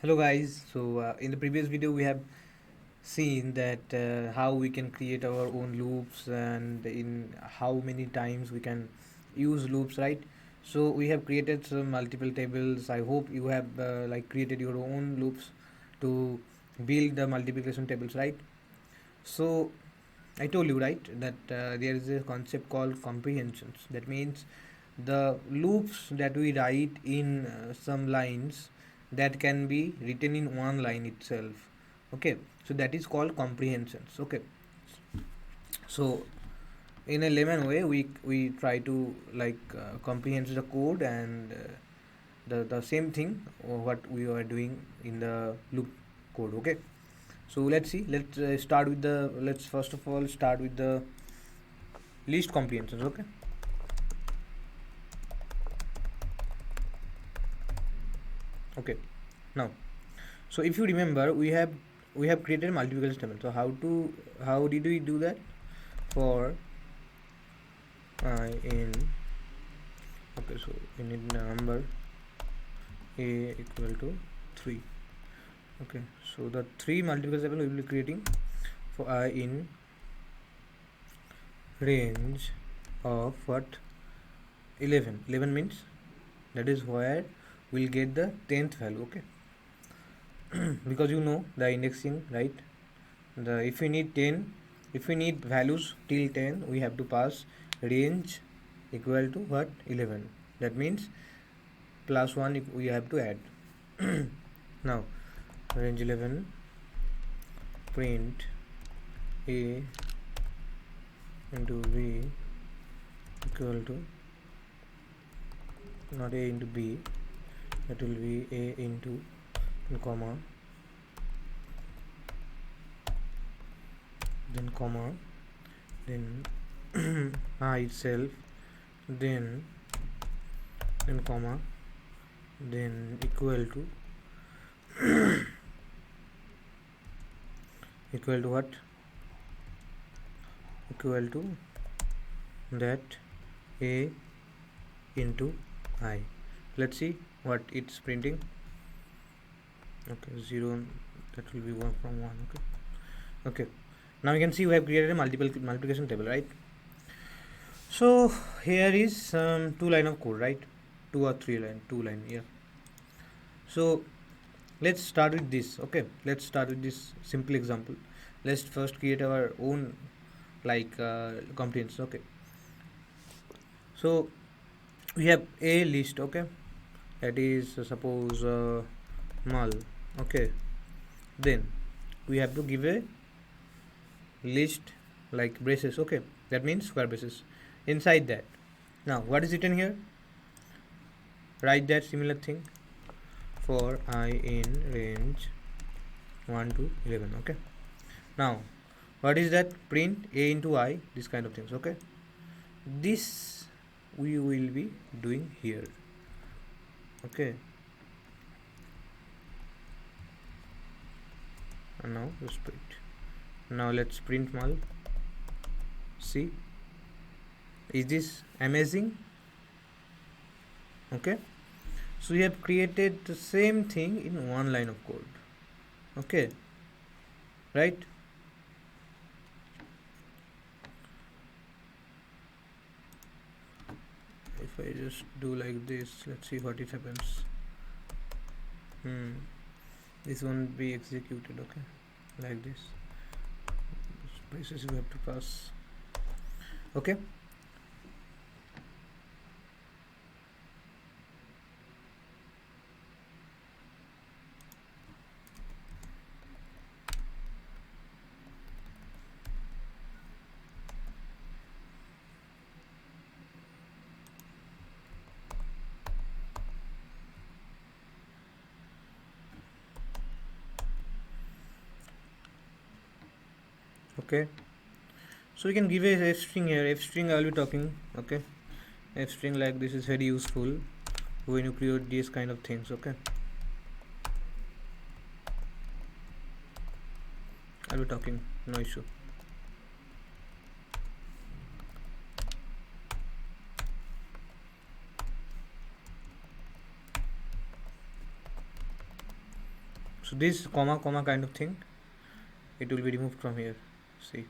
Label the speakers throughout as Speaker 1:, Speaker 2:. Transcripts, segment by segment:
Speaker 1: Hello guys. In the previous video we have seen that how we can create our own loops and in how many times we can use loops, right? So we have created some multiple tables. I hope you have created your own loops to build the multiplication tables, right? So I told you, right, that there is a concept called comprehensions. That means the loops that we write in some lines that can be written in one line itself. Okay, so that is called comprehensions. Okay, so in a layman way, we try to comprehend the code and the same thing what we are doing in the loop code. Okay, so let's see. Let's first of all start with the least comprehensions. Okay. Okay, now, so if you remember, we have created multiplication table. So how did we do that? For I in, okay, so we need number a equal to 3. Okay, so the 3 multiplication table we will be creating for I in range of what? 11. 11 means that is where we'll get the 10th value. Okay, because you know the indexing, right? The if we need 10, if we need values till 10, we have to pass range equal to what? 11. That means plus 1 we have to add. Now range 11 print a into b equal to, not a into b, that will be a into comma, then comma, then I itself, then comma, then equal to what? Equal to that a into I. Let's see what it's printing. Okay, 0, that will be 1 from 1. Okay, now you can see we have created a multiplication table, right? So here is 2 line of code, right? 2 or 3 line, 2 line, yeah. So let's start with this. Okay, let's start with this simple example. Let's first create our own comprehension. Okay, so we have a list. Okay, that is suppose null. Okay, then we have to give a list like braces. Okay, that means square braces inside that. Now what is written here? Write that similar thing for I in range 1 to 11. Okay, now what is that? Print a into I, this kind of things. Okay, this we will be doing here. Okay, and now let's print. Now let's print null. See, is this amazing? Okay, so we have created the same thing in one line of code. Okay, right? If I just do like this, let's see what it happens. This won't be executed. Okay, like this spaces you have to pass. Okay, okay, so we can give a f string here. F string I will be talking. Okay, f string like this is very useful when you create these kind of things. Okay, I'll be talking, no issue. So this comma comma kind of thing, it will be removed from here. See,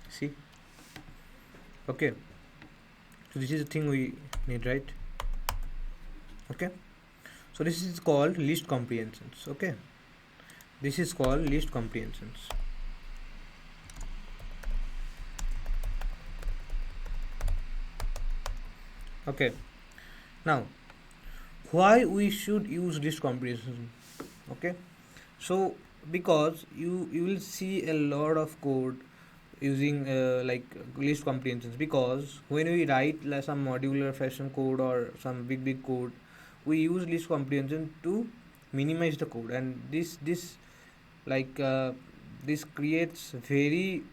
Speaker 1: see, okay. So this is the thing we need, right? Okay. So this is called list comprehensions. Okay, this is called list comprehensions. Okay, now why we should use list comprehension? Okay, so because you will see a lot of code using list comprehensions, because when we write like some modular fashion code or some big code, we use list comprehension to minimize the code, and like uh, this creates very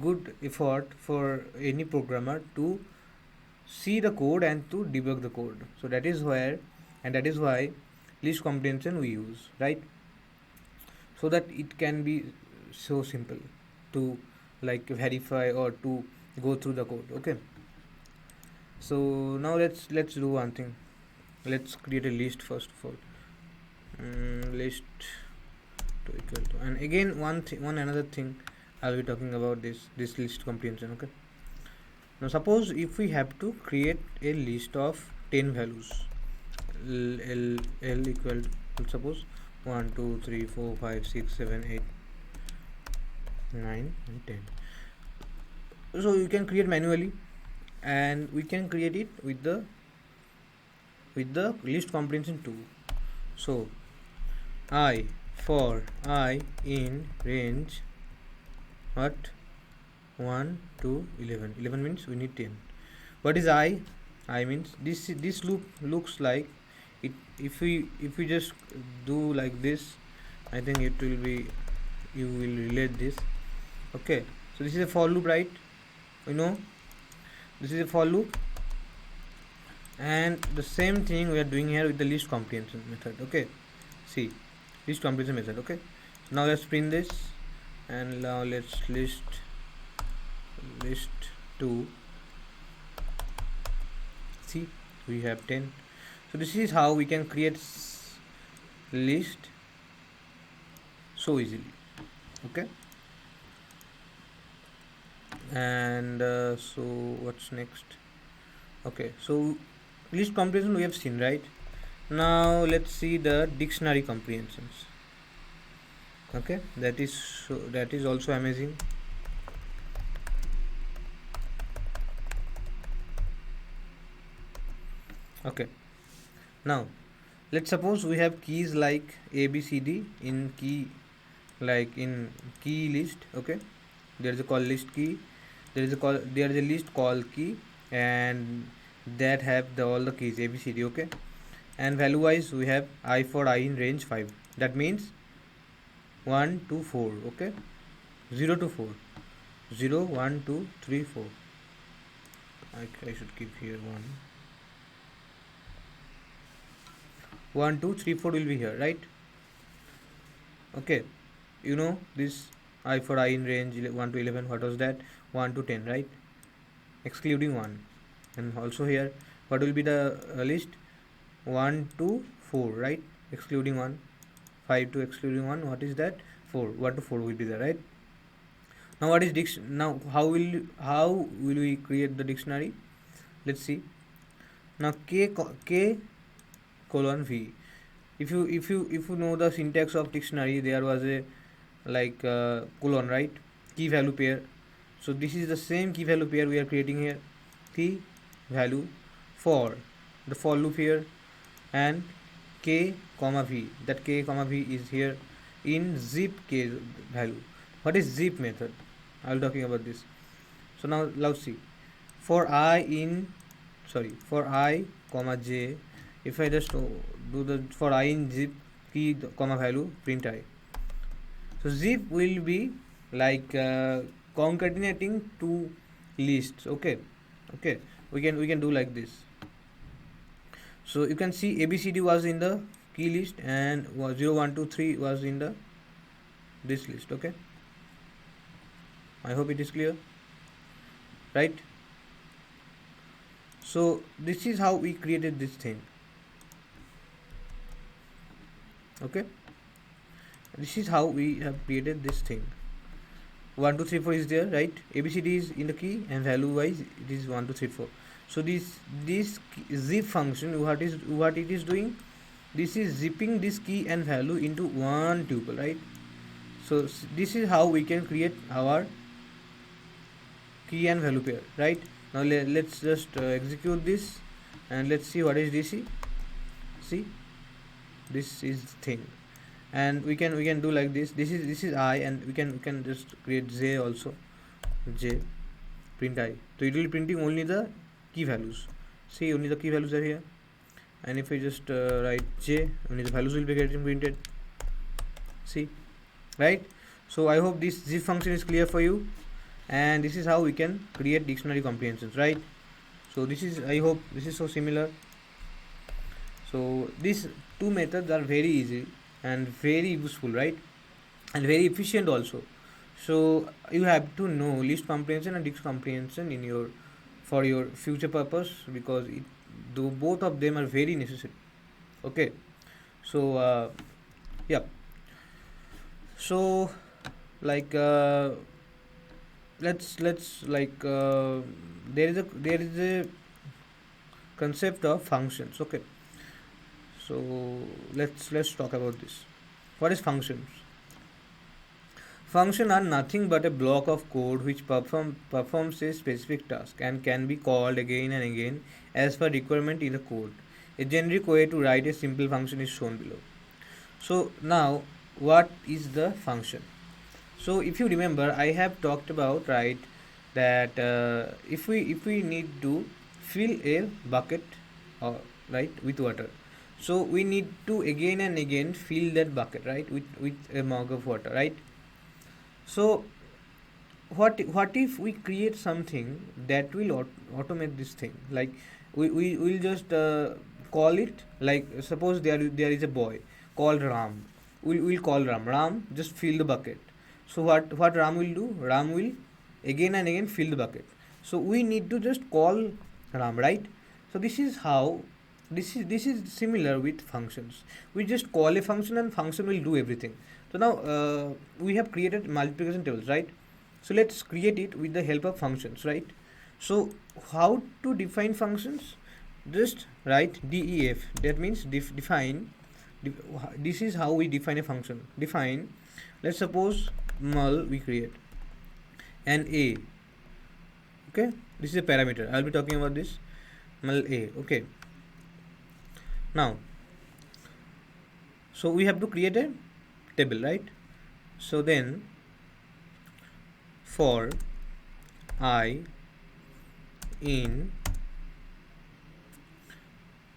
Speaker 1: good effort for any programmer to see the code and to debug the code. So that is where, and that is why list comprehension we use, right? So that it can be so simple to like verify or to go through the code. Okay, so now let's do one thing. Let's create a list first of all. List to equal to, and again one another thing I'll be talking about this list comprehension. Okay, now suppose if we have to create a list of 10 values, l equal to, suppose 1 2 3 4 5 6 7 8 9 and 10. So you can create manually, and we can create it with the list comprehension too. So I, for I in range what 1 to 11. 11 means we need 10. What is I means this loop looks like it. If we just do like this, I think it will be, you will relate this. Okay, so this is a for loop, right? You know, this is a for loop, and the same thing we are doing here with the list comprehension method. Okay, see, list comprehension method. Okay, now let's print this, and now let's list 2. See, we have 10. So this is how we can create list so easily. Okay, and so what's next? Okay, so list comprehension we have seen, right? Now let's see the dictionary comprehensions. Okay, that is also amazing. Okay, now let's suppose we have keys like a b c d in key, like in key list. Okay, there is a call list key, there is a list call key, and that have all the keys a b c d. Okay, and value wise we have I for I in range 5. That means 1 to 4. Okay, 0 to 4, 0 1 2 3 4. I should keep here 1 2 3 4 will be here, right? Okay, you know this I for I in range 1 to 11, what was that? 1 to 10, right? Excluding 1. And also here what will be the list? 1 to 4, right? Excluding 1. 5 to excluding 1, what is that? 4. 1 to 4 will be there, right? Now what is now how will we create the dictionary? Let's see. Now k colon v. If you know the syntax of dictionary, there was a colon, right? Key value pair. So this is the same key value pair we are creating here. Key value for the for loop here, and k comma v. That k comma v is here in zip k value. What is zip method? I will talking about this. So now let's see. For I comma j, if I just do the for I in zip key comma value print I. So zip will be like concatenating two lists. Okay, we can do like this. So you can see ABCD was in the key list, and 0 1 2 3 was in the this list. Okay, I hope it is clear, right? So this is how we created this thing. Okay, this is how we have created this thing. 1 2 3 4 is there, right? ABCD is in the key and value wise it is 1 2 3 4. So this zip function, what it is doing, this is zipping this key and value into one tuple, right? So this is how we can create our key and value pair, right? Now let's just execute this and let's see what is DC. See, this is thing, and we can do like this. This is I, and we can just create J also. J, print I. So it will be printing only the key values. See, only the key values are here. And if I just write J, only the values will be getting printed. See, right? So I hope this zip function is clear for you, and this is how we can create dictionary comprehensions, right? So this is, I hope this is so similar. So these two methods are very easy and very useful, right? And very efficient also. So you have to know list comprehension and dict comprehension in your, for your future purpose, because though both of them are very necessary. Okay, so yeah, so like let's like there is a concept of functions. Okay, so let's talk about this. What is functions? Function are nothing but a block of code which performs a specific task and can be called again and again as per requirement in the code. A generic way to write a simple function is shown below. So now, what is the function? So if you remember, I have talked about, right, that if we need to fill a bucket, right, with water, so we need to again and again fill that bucket, right, with a mug of water, right? So what if we create something that will automate this thing? Like we will just call it, like suppose there is a boy called Ram. We'll call Ram, just fill the bucket. So what Ram will do? Ram will again and again fill the bucket. So we need to just call Ram, right? So this is how, this is similar with functions. We just call a function and function will do everything. So now we have created multiplication tables, right? So let's create it with the help of functions, right? So how to define functions? Just write def. That means define. This is how we define a function. Define. Let's suppose mul we create and a. Okay, this is a parameter. I'll be talking about this mul a. Okay. Now, so we have to create a table, right? So then for I in,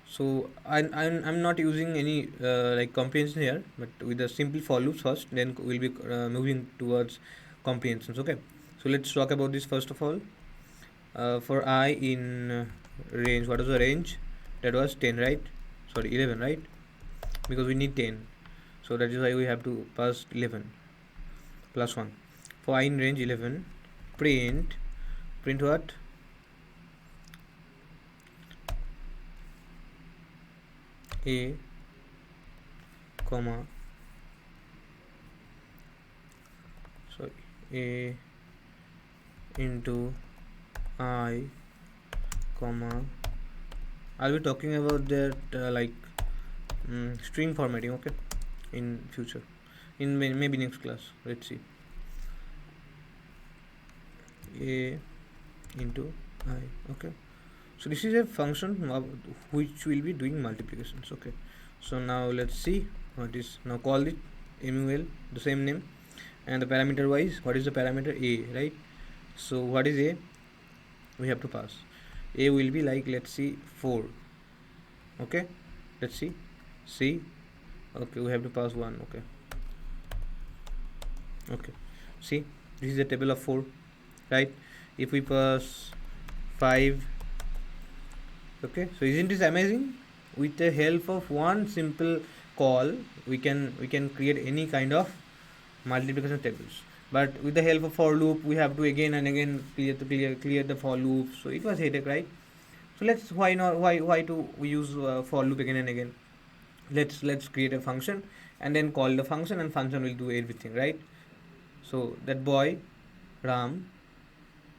Speaker 1: so I'm not using any like comprehension here, but with the simple for loops first, then we'll be moving towards comprehensions. Okay, so let's talk about this first of all. For I in range, what was the range? That was 10, right? Sorry, 11, right? Because we need 10, so that is why we have to pass 11 plus 1. For I in range 11, print what? A comma, sorry, a into I comma, I'll be talking about that like string formatting, okay, in future, in maybe next class. Let's see. A into I. Okay, so this is a function which will be doing multiplications. Okay, so now let's see what is, now call it mul, the same name, and the parameter wise, what is the parameter? A, right? So what is A? We have to pass. A will be like, let's see, 4. Okay, let's see. C. Okay, we have to pass 1. Okay. Okay, see, this is a table of 4, right? If we pass 5, okay, so isn't this amazing? With the help of one simple call, we can create any kind of multiplication tables. But with the help of for loop, we have to again and again clear the for loop. So it was headache, right? So let's, why not, why to use for loop again and again. Let's create a function and then call the function, and function will do everything, right? So that boy Ram,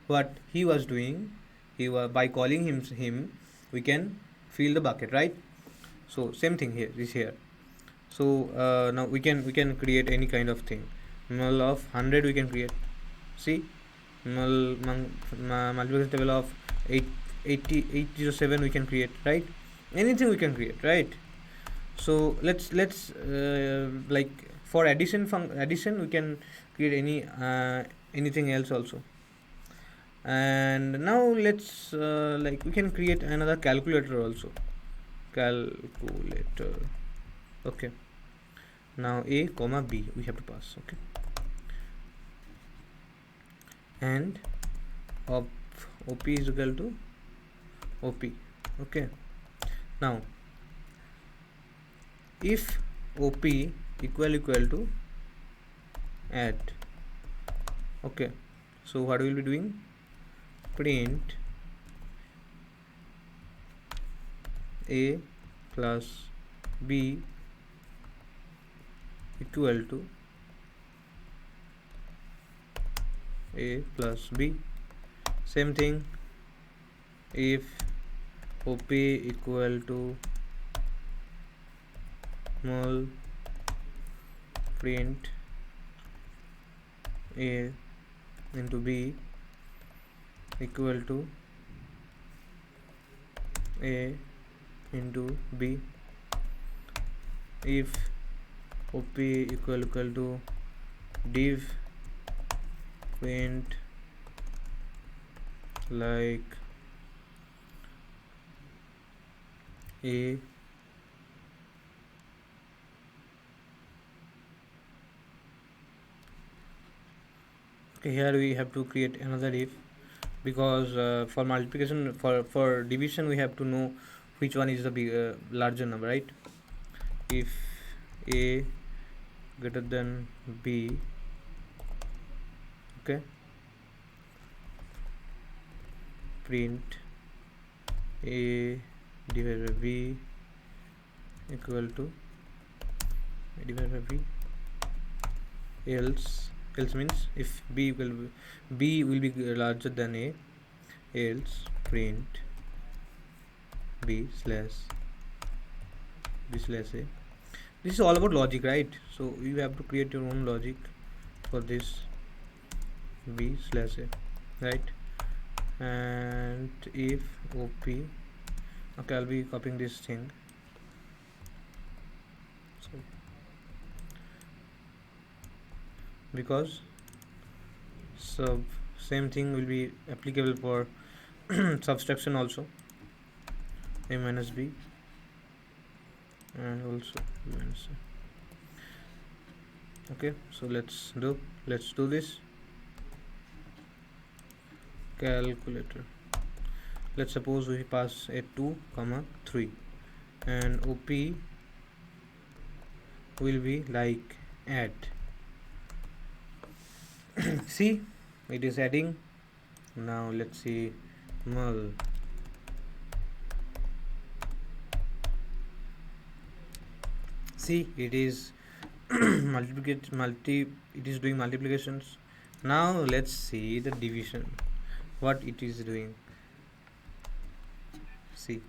Speaker 1: what he was doing, he was, by calling him we can fill the bucket, right? So same thing here is here. So now we can create any kind of thing. Null of 100 we can create. See, multiplication table of 807 we can create, right? Anything we can create, right? So let's like for addition we can create anything else also. And now let's like we can create another calculator also. Calculator. Okay, now a comma b we have to pass. Okay, and op is equal to op. Okay, now if op equal to add. Okay, so what we will be doing, print a plus b equal to a plus b. Same thing, if op equal to null, print a into b equal to a into b. If op equal to div print like a okay, here we have to create another if, because for multiplication, for division we have to know which one is the larger number, right? If a greater than b, okay, print a divided by b equal to a divided by b. Else means if b will be larger than a, else print b slash a. This is all about logic, right? So you have to create your own logic for this b slash a, right? And if op, okay, I'll be copying this thing. So because same thing will be applicable for subtraction also, a minus b and also b minus a. Okay, so let's do this. Calculator, let's suppose we pass a 2 comma 3 and op will be like add. See, it is adding. Now let's see mul. See, it is it is doing multiplications. Now let's see the division, what it is doing. See,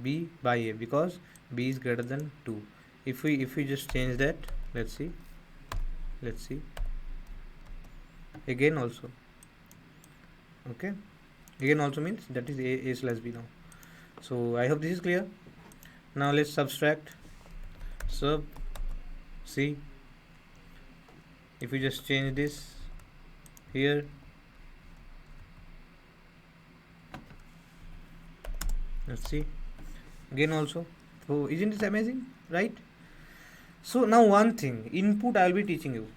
Speaker 1: b by a, because b is greater than 2. If we just change that, let's see again also. Okay, again also means that is a slash b now. So I hope this is clear. Now let's subtract. Sub, see, if we just change this here, let's see again also. So isn't it amazing, right? So now one thing, input I will be teaching you.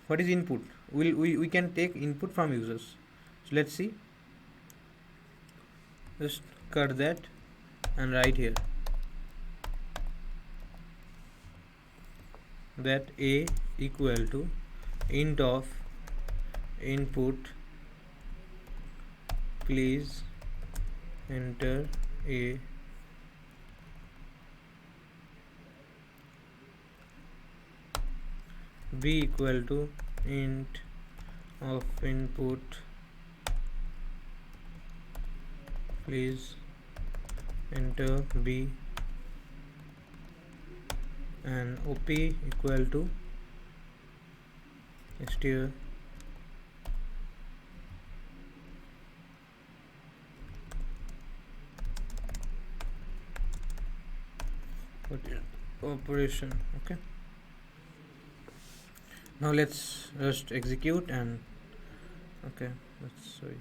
Speaker 1: What is input? We can take input from users. So let's see, just cut that and write here that a equal to int of input, please enter a b equal to int of input, please enter b, and op equal to str operation. Okay, now let's just execute. And okay, let's sorry.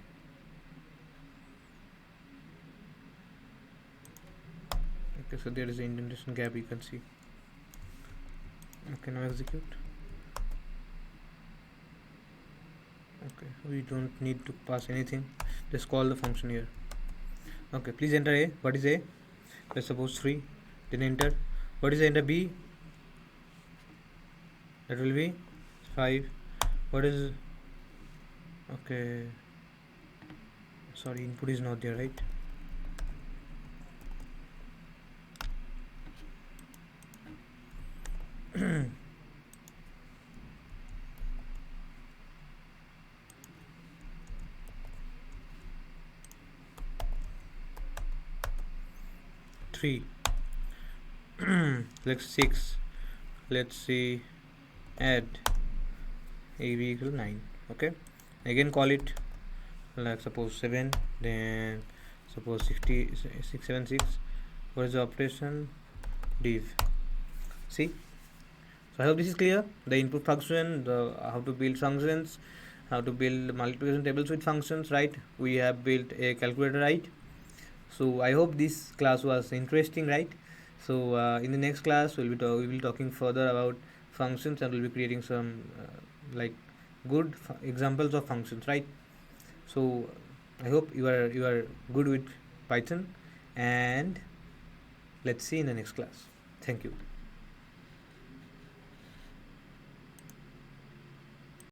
Speaker 1: Okay, so there is an indentation gap, you can see. Okay, now execute. Okay, we don't need to pass anything, just call the function here. Okay, please enter a. What is a? Let's suppose 3. Then enter. What is the enter b? That will be 5. What is, okay, sorry, input is not there, right? Three. Let's 6. Let's see, add ab equal 9. Okay, again call it, like suppose 7, then suppose 676. What is the operation? Div. See, so I hope this is clear. The input function, the how to build functions, how to build multiplication tables with functions, right? We have built a calculator, right? So I hope this class was interesting, right? So in the next class we will be talking further about functions, and we'll be creating some like good examples of functions, right? So I hope you are good with Python, and let's see in the next class. Thank you.